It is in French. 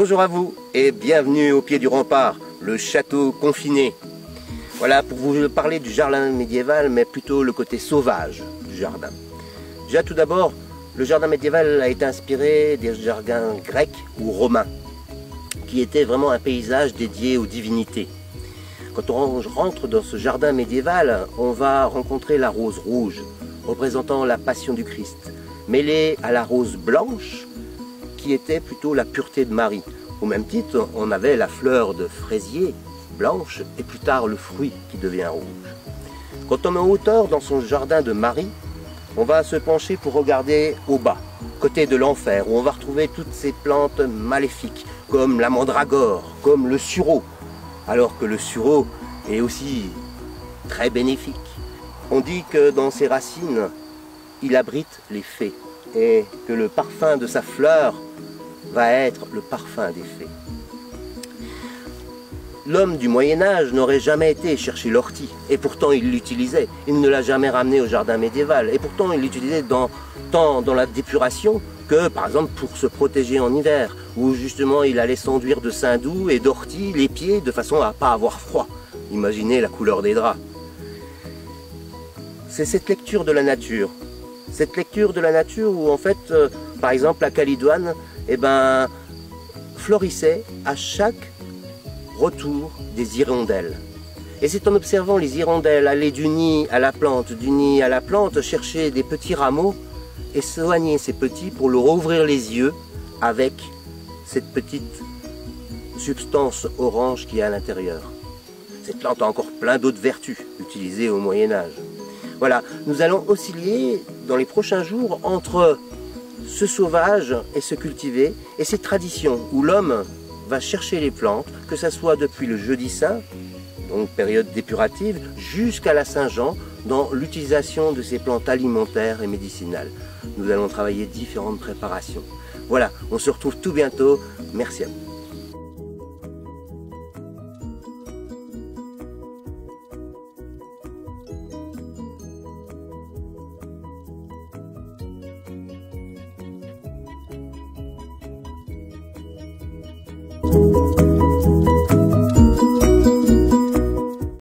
Bonjour à vous et bienvenue au pied du rempart, le château confiné. Voilà pour vous parler du jardin médiéval, mais plutôt le côté sauvage du jardin. Déjà tout d'abord, le jardin médiéval a été inspiré des jardins grecs ou romains, qui étaient vraiment un paysage dédié aux divinités. Quand on rentre dans ce jardin médiéval, on va rencontrer la rose rouge, représentant la passion du Christ, mêlée à la rose blanche, qui était plutôt la pureté de Marie. Au même titre, on avait la fleur de fraisier blanche et plus tard le fruit qui devient rouge. Quand on est en hauteur dans son jardin de Marie, on va se pencher pour regarder au bas, côté de l'enfer, où on va retrouver toutes ces plantes maléfiques, comme la mandragore, comme le sureau, alors que le sureau est aussi très bénéfique. On dit que dans ses racines, il abrite les fées, et que le parfum de sa fleur va être le parfum des fées. L'homme du Moyen-Âge n'aurait jamais été chercher l'ortie, et pourtant il l'utilisait. Il ne l'a jamais ramené au jardin médiéval, et pourtant il l'utilisait tant dans la dépuration que, par exemple, pour se protéger en hiver, où justement il allait s'enduire de saindoux et d'ortie les pieds de façon à ne pas avoir froid. Imaginez la couleur des draps. C'est cette lecture de la nature. Cette lecture de la nature où, en fait, par exemple, la calidoine, florissait à chaque retour des hirondelles. Et c'est en observant les hirondelles aller du nid à la plante, du nid à la plante, chercher des petits rameaux et soigner ces petits pour leur ouvrir les yeux avec cette petite substance orange qui est à l'intérieur. Cette plante a encore plein d'autres vertus utilisées au Moyen-Âge. Voilà, nous allons osciller dans les prochains jours entre ce sauvage et ce cultivé et ces traditions où l'homme va chercher les plantes, que ce soit depuis le jeudi saint, donc période dépurative, jusqu'à la Saint-Jean, dans l'utilisation de ces plantes alimentaires et médicinales. Nous allons travailler différentes préparations. Voilà, on se retrouve tout bientôt. Merci à vous.